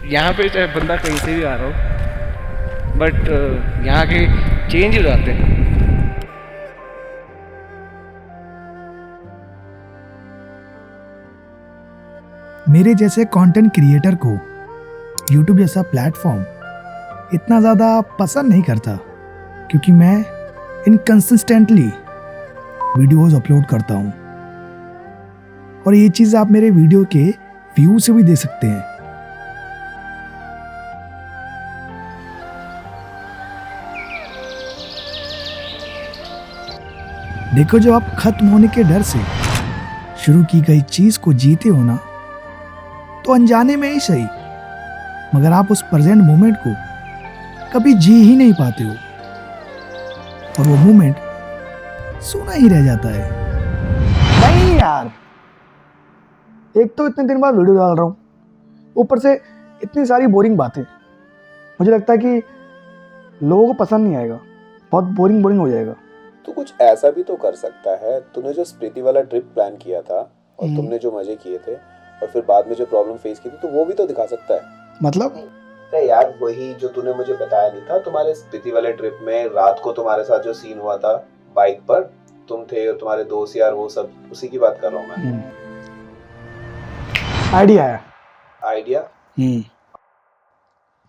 यहाँ पे चाहे बंदा कहीं से भी आ रहा हो, बट यहाँ के चेंज हो जाते हैं। मेरे जैसे कंटेंट क्रिएटर को YouTube जैसा प्लेटफॉर्म इतना ज़्यादा पसंद नहीं करता, क्योंकि मैं इनकंसिस्टेंटली वीडियोस अपलोड करता हूँ। और ये चीज़ आप मेरे वीडियो के व्यू से भी दे सकते हैं। देखो, जब आप खत्म होने के डर से शुरू की गई चीज को जीते हो ना, तो अनजाने में ही सही, मगर आप उस प्रेजेंट मोमेंट को कभी जी ही नहीं पाते हो, और वो मोमेंट सोना ही रह जाता है। नहीं यार, एक तो इतने दिन बाद वीडियो डाल रहा हूँ, ऊपर से इतनी सारी बोरिंग बातें। मुझे लगता है कि लोगों को पसंद नहीं आएगा, बहुत बोरिंग हो जाएगा। तू कुछ ऐसा भी तो कर सकता है। तूने जो स्प्रीति वाला ट्रिप प्लान किया था और तुमने जो मजे किए थे और फिर बाद में जो प्रॉब्लम फेस की थी, तो वो भी तो दिखा सकता है। मतलब अरे यार, वही जो तूने मुझे बताया नहीं था, तुम्हारे स्प्रीति वाले ट्रिप में रात को तुम्हारे साथ जो सीन हुआ था, बाइक पर तुम थे और तुम्हारे दोस्त यार, वो सब उसी की बात कर रहा हूँ मैं। आइडिया है। आइडिया?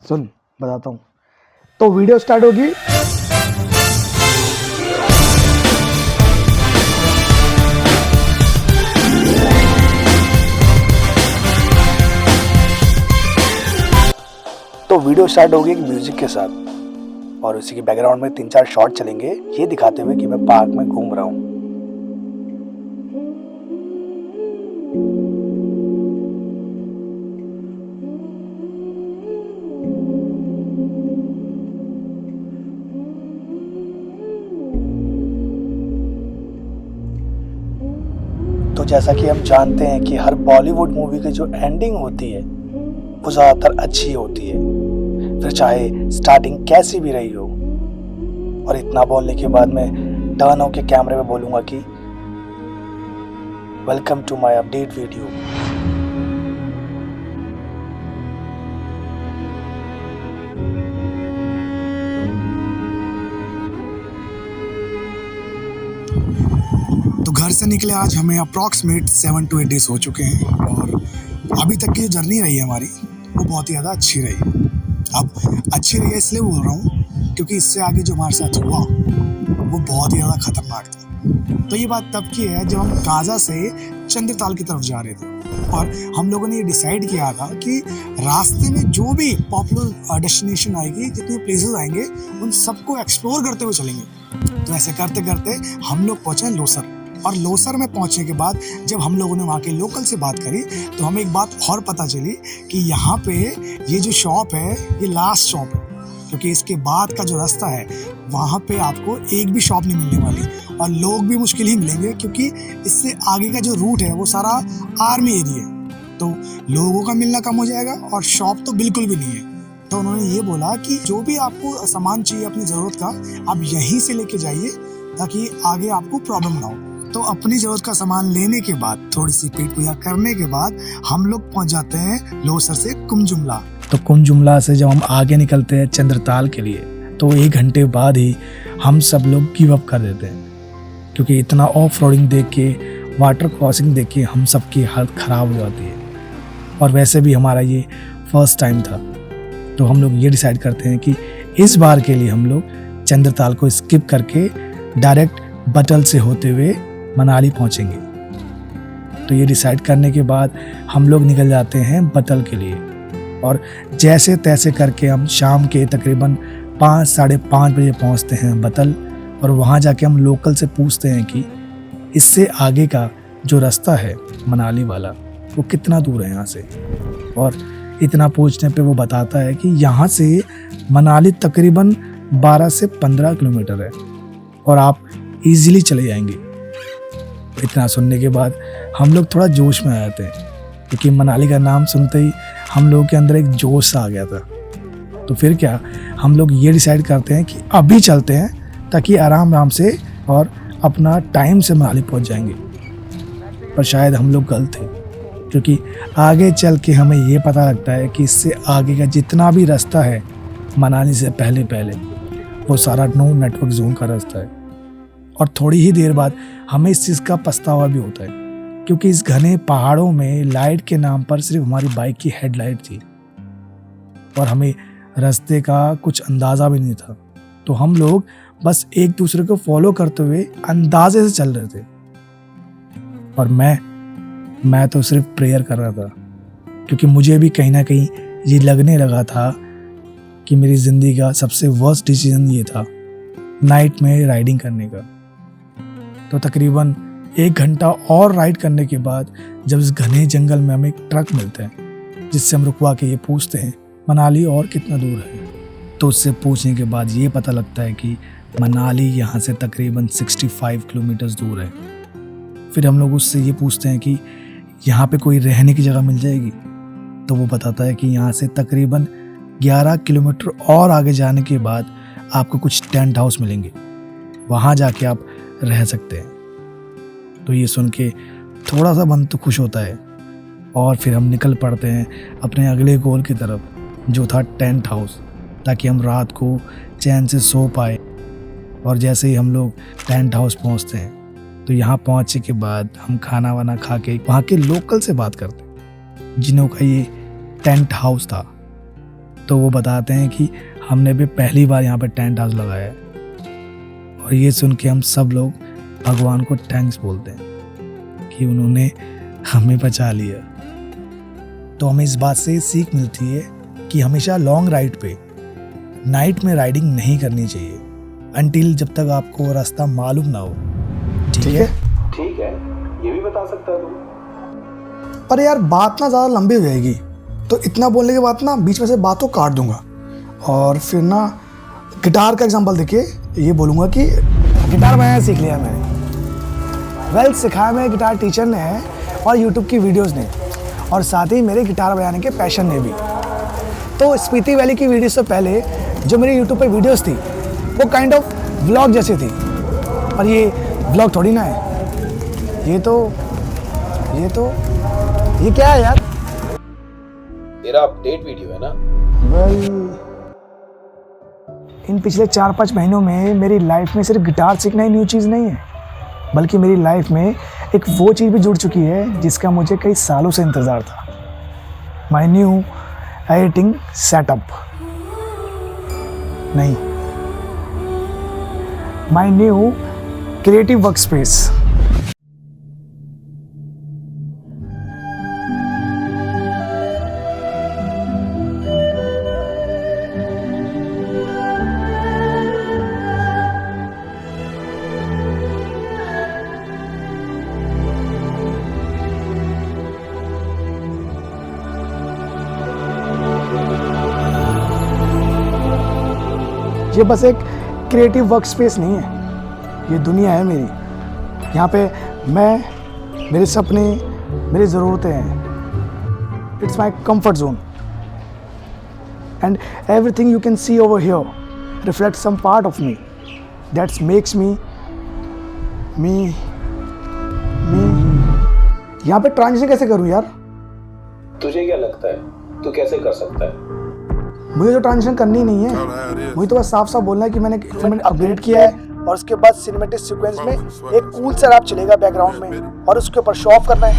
सुन, बताता हूँ। तो वीडियो स्टार्ट होगी, एक म्यूजिक के साथ, और उसी के बैकग्राउंड में 3-4 शॉट चलेंगे, ये दिखाते हुए कि मैं पार्क में घूम रहा हूँ। तो जैसा कि हम जानते हैं कि हर बॉलीवुड मूवी की जो एंडिंग होती है वो ज़्यादातर अच्छी होती है, फिर चाहे स्टार्टिंग कैसी भी रही हो। और इतना बोलने के बाद मैं टर्न होके कैमरे में बोलूँगा कि welcome to my update video. तो घर से निकले आज हमें अप्रॉक्सीमेट 7 to 8 डेज हो चुके हैं, और अभी तक की जो जर्नी रही है हमारी, वो बहुत ही ज़्यादा अच्छी रही। अब अच्छी रही है इसलिए बोल रहा हूँ क्योंकि इससे आगे जो हमारे साथ हुआ वो बहुत ही ज़्यादा खतरनाक था। तो ये बात तब की है जब हम काजा से चंद्रताल की तरफ जा रहे थे, और हम लोगों ने ये डिसाइड किया था कि रास्ते में जो भी पॉपुलर डेस्टिनेशन आएगी, जितने प्लेसेस आएंगे, उन सबको एक्सप्लोर करते हुए चलेंगे। तो ऐसे करते करते हम लोग पहुँचे लोसर, और लोसर में पहुंचने के बाद जब हम लोगों ने वहाँ के लोकल से बात करी, तो हमें एक बात और पता चली कि यहाँ पे ये जो शॉप है ये लास्ट शॉप है, क्योंकि इसके बाद का जो रास्ता है वहाँ पे आपको एक भी शॉप नहीं मिलने वाली, और लोग भी मुश्किल ही मिलेंगे, क्योंकि इससे आगे का जो रूट है वो सारा आर्मी एरिया है। तो लोगों का मिलना कम हो जाएगा और शॉप तो बिल्कुल भी नहीं है। तो उन्होंने ये बोला कि जो भी आपको सामान चाहिए अपनी ज़रूरत का, आप यहीं से लेके जाइए, ताकि आगे आपको प्रॉब्लम ना हो। तो अपनी ज़रूरत का सामान लेने के बाद, थोड़ी सी पेट पूजा करने के बाद, हम लोग पहुंच जाते हैं लोसर से कुमजुमला। तो कुमजुमला से जब हम आगे निकलते हैं चंद्रताल के लिए, तो 1 घंटे बाद ही हम सब लोग गिव अप कर देते हैं, क्योंकि इतना ऑफ रोडिंग देख के, वाटर क्रॉसिंग देख के हम सबकी हालत ख़राब हो जाती है। और वैसे भी हमारा ये फर्स्ट टाइम था, तो हम लोग ये डिसाइड करते हैं कि इस बार के लिए हम लोग चंद्रताल को स्किप करके डायरेक्ट बटल से होते हुए मनाली पहुंचेंगे। तो ये डिसाइड करने के बाद हम लोग निकल जाते हैं बटल के लिए, और जैसे तैसे करके हम शाम के तकरीबन 5-5:30 बजे पहुंचते हैं बटल। और वहां जाके हम लोकल से पूछते हैं कि इससे आगे का जो रास्ता है मनाली वाला, वो कितना दूर है यहाँ से। और इतना पूछने पे वो बताता है कि यहाँ से मनाली तकरीबन 12 से 15 किलोमीटर है, और आप इजीली चले जाएंगे। इतना सुनने के बाद हम लोग थोड़ा जोश में आ जाते हैं, क्योंकि मनाली का नाम सुनते ही हम लोगों के अंदर एक जोश आ गया था। तो फिर क्या, हम लोग ये डिसाइड करते हैं कि अभी चलते हैं, ताकि आराम से और अपना टाइम से मनाली पहुंच जाएंगे। पर शायद हम लोग गलत थे, क्योंकि आगे चल के हमें ये पता लगता है कि इससे आगे का जितना भी रास्ता है मनाली से पहले पहले, वो सारा नो नेटवर्क जोन का रास्ता है। और थोड़ी ही देर बाद हमें इस चीज़ का पछतावा भी होता है, क्योंकि इस घने पहाड़ों में लाइट के नाम पर सिर्फ हमारी बाइक की हेडलाइट थी और हमें रास्ते का कुछ अंदाज़ा भी नहीं था। तो हम लोग बस एक दूसरे को फॉलो करते हुए अंदाजे से चल रहे थे। और मैं तो सिर्फ प्रेयर कर रहा था, क्योंकि मुझे भी कहीं ना कहीं ये लगने लगा था कि मेरी ज़िंदगी का सबसे वर्स्ट डिसीजन ये था नाइट में राइडिंग करने का। तो तकरीबन 1 घंटा और राइड करने के बाद जब इस घने जंगल में हमें एक ट्रक मिलता है जिससे हम रुकवा के ये पूछते हैं मनाली और कितना दूर है, तो उससे पूछने के बाद ये पता लगता है कि मनाली यहाँ से तकरीबन 65 किलोमीटर दूर है। फिर हम लोग उससे ये पूछते हैं कि यहाँ पे कोई रहने की जगह मिल जाएगी, तो वो बताता है कि यहाँ से तकरीबन 11 किलोमीटर और आगे जाने के बाद आपको कुछ टेंट हाउस मिलेंगे, वहाँ जाके आप रह सकते हैं। तो ये सुन के थोड़ा सा मन तो खुश होता है और फिर हम निकल पड़ते हैं अपने अगले गोल की तरफ, जो था टेंट हाउस, ताकि हम रात को चैन से सो पाए। और जैसे ही हम लोग टेंट हाउस पहुंचते हैं तो यहाँ पहुंचने के बाद हम खाना वाना खा के वहाँ के लोकल से बात करते हैं जिन्हों का ये टेंट हाउस था। तो वो बताते हैं कि हमने भी पहली बार यहाँ पे टेंट हाउस लगाया है। और ये सुन के हम सब लोग भगवान को थैंक्स बोलते हैं कि उन्होंने हमें बचा लिया। तो हमें इस बात से सीख मिलती है कि हमेशा लॉन्ग राइड पे नाइट में राइडिंग नहीं करनी चाहिए अंटिल जब तक आपको रास्ता मालूम ना हो। ठीक है, ये भी बता सकता है तुम। पर यार बात ना ज़्यादा लंबी हो जाएगी, तो इतना बोलने के बाद ना बीच में से बात को काट दूंगा और फिर ना गिटार का एग्जांपल देके ये बोलूँगा कि गिटार बजाना सीख लिया मैंने। सिखाया मेरे गिटार टीचर ने है और यूट्यूब की वीडियोस ने, और साथ ही मेरे गिटार बजाने के पैशन ने भी। तो स्पीति वैली की वीडियो से पहले जो मेरी यूट्यूब पे वीडियोस थी वो काइंड ऑफ व्लॉग जैसी थी, और ये व्लॉग थोड़ी ना है। ये क्या है यार? तेरा अपडेट वीडियो है ना? इन पिछले 4-5 महीनों में मेरी लाइफ में सिर्फ गिटार सीखना ही न्यू चीज़ नहीं है, बल्कि मेरी लाइफ में एक वो चीज़ भी जुड़ चुकी है जिसका मुझे कई सालों से इंतज़ार था। माई न्यू एडिटिंग सेटअप, नहीं, my new creative work space. ये बस एक क्रिएटिव वर्क स्पेस नहीं है, ये दुनिया है मेरी। यहाँ पे मैं, मेरे सपने, मेरी ज़रूरतें हैं। It's my comfort zone and everything you can see over here reflect some part of me that's makes me. यहाँ पे ट्रांजिशन कैसे करूँ यार? तुझे क्या लगता है तू कैसे कर सकता है? मुझे तो ट्रांजिशन करनी नहीं है, मुझे तो बस साफ साफ बोलना है कि मैंने इंस्ट्रूमेंट अपग्रेड किया है और उसके बाद सिनेमैटिक सीक्वेंस में एक कूल सा रैप चलेगा बैकग्राउंड में और उसके ऊपर शो ऑफ करना है।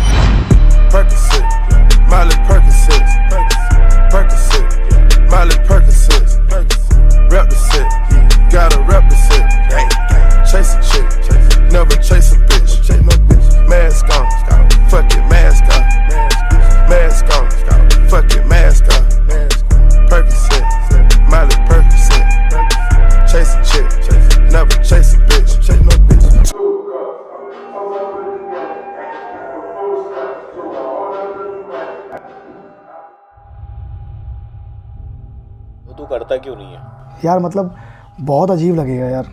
तू करता क्यों नहीं है यार? मतलब बहुत अजीब लगेगा यार,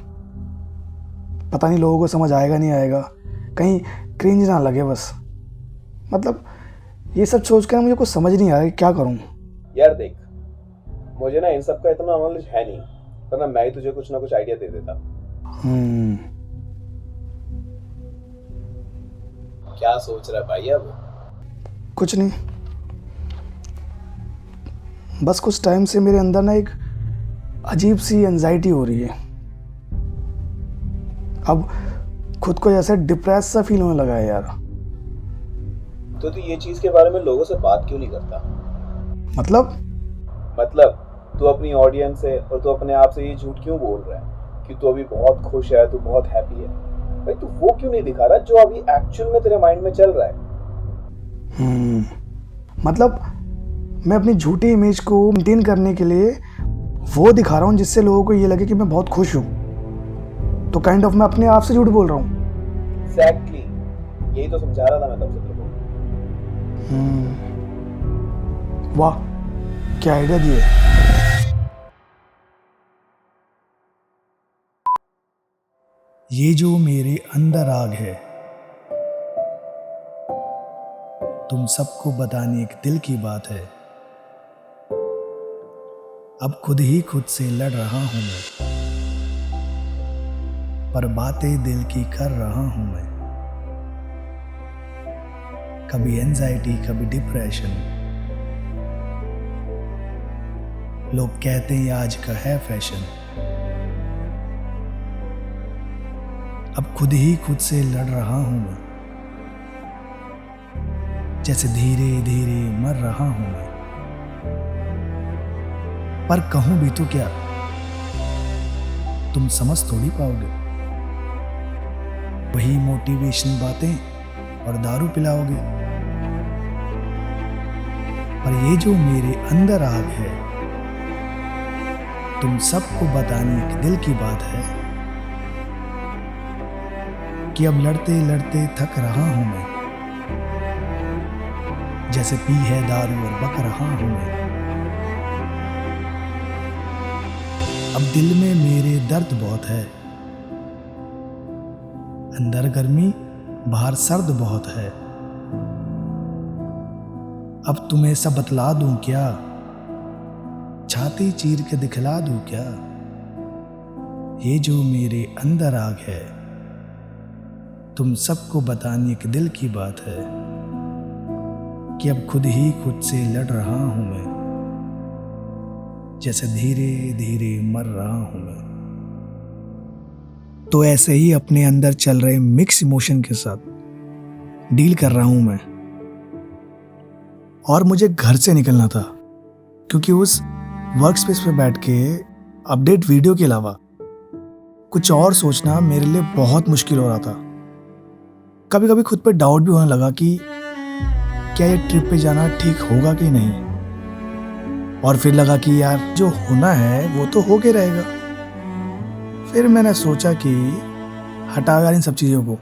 पता नहीं लोगों को समझ आएगा नहीं आएगा, कहीं क्रिंज ना लगे बस। मतलब ये सब सोच कर मुझे कुछ समझ नहीं आ रहा है क्या करूं। यार देख, मुझे ना इन सब का इतना नॉलेज है नहीं, वरना मैं ही तुझे कुछ ना कुछ आइडिया दे देता। क्या सोच रहा है भाई अब? कुछ नहीं, बस कुछ टाइम से मेरे अंदर ना एक अजीब सी एंजाइटी हो रही है। अब खुद को जैसे डिप्रेस सा फील होने लगा है यार। तो तू ये चीज के बारे में लोगों से बात क्यों नहीं करता? मतलब तू अपनी ऑडियंस से और तू अपने आप से ये झूठ क्यों बोल रहा है कि तू अभी बहुत खुश है, तू बहुत हैप्पी है? भाई तू वो क्यों नहीं दिखा रहा जो अभी एक्चुअल में तेरे माइंड में चल रहा है? मतलब मैं अपनी झूठी इमेज को मेंटेन करने के लिए वो दिखा रहा हूँ जिससे लोगों को ये लगे कि मैं बहुत खुश हूँ। तो काइंड ऑफ मैं अपने आप से झूठ बोल रहा हूँ। एग्जैक्टली, यही तो समझा रहा था मैं तब से तेरे को। वाह, क्या आइडिया दिए। ये जो मेरे अंदर आग है, तुम सबको बताने एक दिल की बात है। अब खुद ही खुद से लड़ रहा हूं मैं, पर बातें दिल की कर रहा हूं मैं। कभी एंजाइटी, कभी डिप्रेशन। लोग कहते हैं आज का है फैशन। अब खुद ही खुद से लड़ रहा हूं मैं, जैसे धीरे धीरे मर रहा हूं मैं। पर कहूं भी तो क्या, तुम समझ थोड़ी पाओगे। वही मोटिवेशन बातें और दारू पिलाओगे। पर ये जो मेरे अंदर आग है, तुम सबको बताने एक दिल की बात है कि अब लड़ते लड़ते थक रहा हूं मैं, जैसे पी है दारू और बक रहा हूं मैं। अब दिल में मेरे दर्द बहुत है, अंदर गर्मी बाहर सर्द बहुत है। अब तुम्हें सब बतला दूं क्या, छाती चीर के दिखला दूं क्या। ये जो मेरे अंदर आग है, तुम सबको बताने एक दिल की बात है कि अब खुद ही खुद से लड़ रहा हूं मैं, जैसे धीरे धीरे मर रहा हूं मैं। तो ऐसे ही अपने अंदर चल रहे मिक्स इमोशन के साथ डील कर रहा हूं मैं। और मुझे घर से निकलना था, क्योंकि उस वर्क स्पेस पे बैठ के अपडेट वीडियो के अलावा कुछ और सोचना मेरे लिए बहुत मुश्किल हो रहा था। कभी कभी खुद पे डाउट भी होने लगा कि क्या ये ट्रिप पे जाना ठीक होगा कि नहीं। और फिर लगा कि यार जो होना है वो तो हो के रहेगा। फिर मैंने सोचा कि हटा यार इन सब चीज़ों को,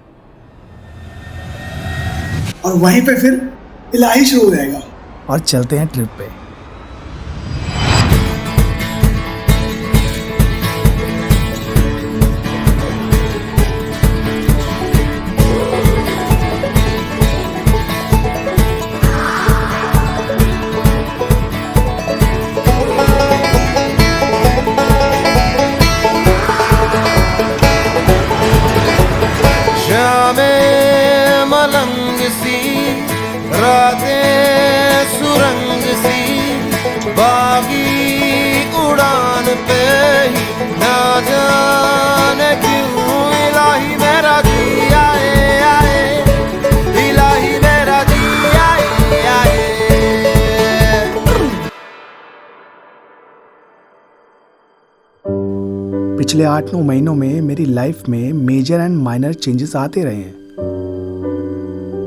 और वहीं पे फिर इलाही शुरू हो जाएगा और चलते हैं ट्रिप पे। मलंग सी रातें सुरंग सी, बागी उड़ान पे ही ना जाने क्यों इलाही मेरा जी आए आए, इलाही मेरा जी आए आए। पिछले 8-9 महीनों में मेरी लाइफ में मेजर एंड माइनर चेंजेस आते रहे हैं,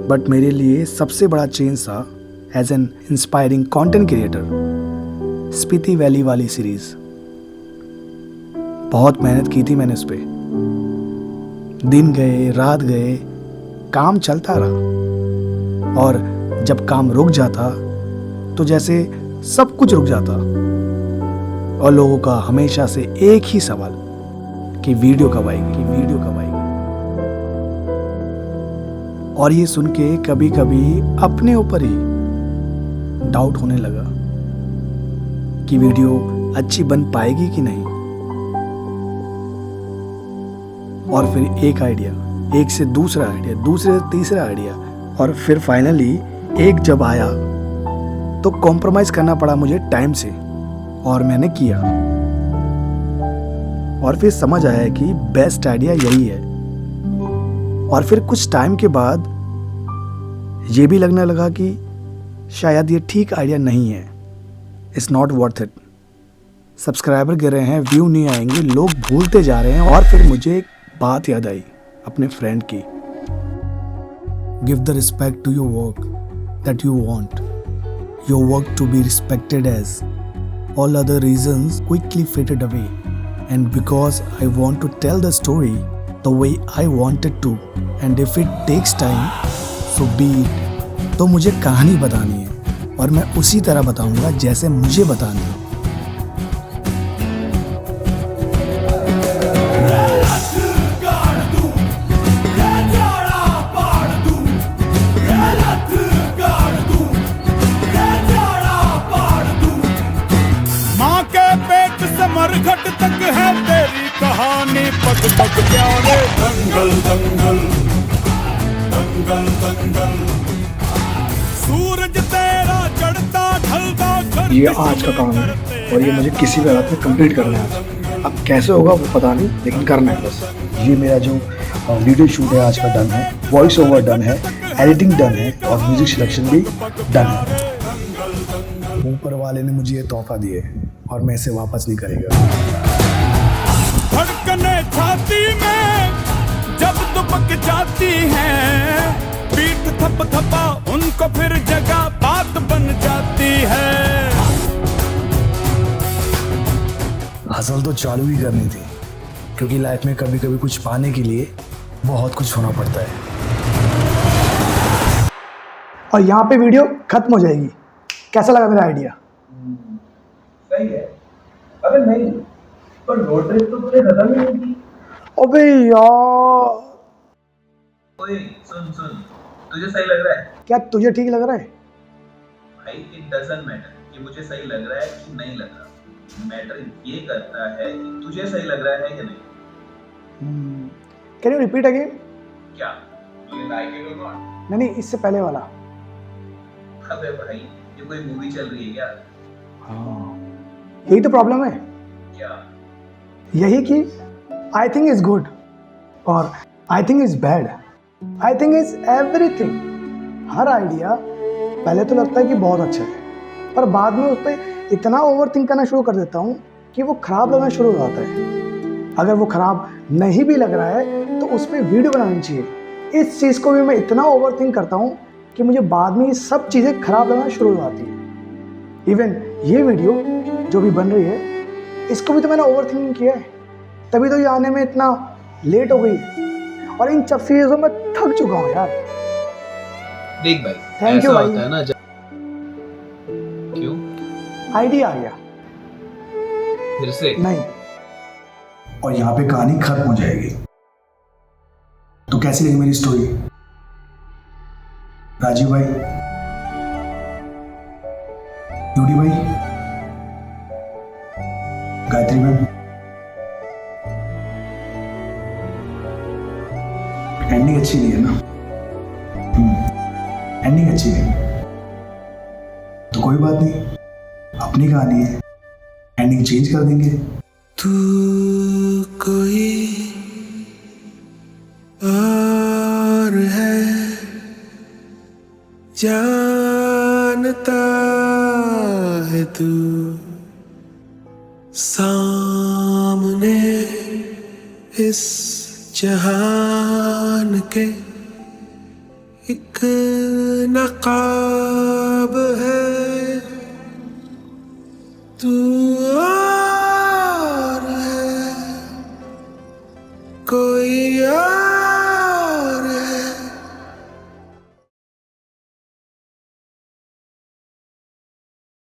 बट मेरे लिए सबसे बड़ा चेंज था as an inspiring content creator Spiti valley वाली सीरीज। बहुत मेहनत की थी मैंने उस पे, दिन गए रात गए, काम चलता रहा। और जब काम रुक जाता तो जैसे सब कुछ रुक जाता, और लोगों का हमेशा से एक ही सवाल कि वीडियो कब आएगी, वीडियो कब आएगी। और ये सुन के कभी कभी अपने ऊपर ही डाउट होने लगा कि वीडियो अच्छी बन पाएगी कि नहीं। और फिर एक आइडिया, एक से दूसरा आइडिया, दूसरे से तीसरा आइडिया, और फिर फाइनली एक जब आया तो कॉम्प्रोमाइज़ करना पड़ा मुझे टाइम से, और मैंने किया। और फिर समझ आया कि बेस्ट आइडिया यही है। और फिर कुछ टाइम के बाद ये भी लगने लगा कि शायद ये ठीक आइडिया नहीं है। It's not worth it. Subscriber गिर रहे हैं, व्यू नहीं आएंगे, लोग भूलते जा रहे हैं। और फिर मुझे एक बात याद आई अपने फ्रेंड की। Give the respect to your work that you want your work to be respected as all other reasons quickly faded away, and because I want to tell the story the way I wanted to, and if it takes time so be it. तो मुझे कहानी बतानी है और मैं उसी तरह बताऊंगा जैसे मुझे बतानी है। माँ के पेट से मरघट तक है तेरी कहानी, पग पग प्यारे। दंगल दंगल दंगल दंगल, सूरज तेरा चढ़ता ढलता। ये आज का काम है और ये मुझे किसी भी हालत में कंप्लीट करना है। अब कैसे होगा वो पता नहीं, लेकिन करना है बस। ये मेरा जो वीडियो शूट है आज का डन है, वॉइस ओवर डन है, एडिटिंग डन है और म्यूजिक सिलेक्शन भी डन है। ऊपर वाले ने मुझे ये तोहफा दिए और मैं इसे वापस नहीं करेगा। धड़कने छाती में जब दुबक जाती हैं, पीठ थप थपा उनको फिर जगह बात बन जाती है। हसल तो चालू ही करनी थी, क्योंकि लाइफ में कभी कभी कुछ पाने के लिए बहुत कुछ होना पड़ता है। और यहाँ पे वीडियो खत्म हो जाएगी। कैसा लगा मेरा आइडिया? सही है। अबे नहीं, पर रोड ट्रिप तो तुझे खत्म ही नहीं की। अबे यार, ओए सुन सुन, तुझे सही लग रहा है? क्या तुझे ठीक लग रहा है? भाई इट डजंट मैटर कि मुझे सही लग रहा है कि नहीं लग रहा। मैटर ये करता है कि तुझे सही लग रहा है कि नहीं। Can you repeat again? क्या यू लाइक इट और नॉट? नहीं, इससे पहले वाला। अबे भाई ये कोई मूवी चल रही है क्या? हाँ, यही तो प्रॉब्लम है। क्या? यही कि आई थिंक इज गुड और I think is bad, I think is everything. Her idea पहले तो लगता है कि बहुत अच्छा है, पर बाद में उस पर इतना ओवर थिंक करना शुरू कर देता हूँ कि वो खराब लगना शुरू हो जाता है। अगर वो खराब नहीं भी लग रहा है तो उस पर वीडियो बनानी चाहिए। इस चीज़ को भी मैं इतना ओवर थिंक करता हूँ कि मुझे बाद में ये सब चीज़ें खराब लगना शुरू हो जाती है। इवन ये वीडियो जो भी बन रही है, इसको भी तो मैंने ओवर थिंकिंग किया है, तभी तो ये आने में इतना लेट हो गई है। और इन सब चीज़ों में थक चुका हूँ यार। देख भाई, थैंक यू ऐसा भाई। होता है ना क्यों? आइडिया आ गया। फिर से नहीं, और यहाँ पे कहानी खत्म हो जाएगी। तो कैसी लगी मेरी स्टोरी राजीव भाई, यूडी भाई, गायत्री मैम? एंडिंग अच्छी नहीं है ना? एंडिंग अच्छी नहीं तो कोई बात नहीं, अपनी कहानी है, एंडिंग चेंज कर देंगे। तू कोई और है, जानता है तू, सामने इस जहान के एक नकाब है, तू और है, कोई और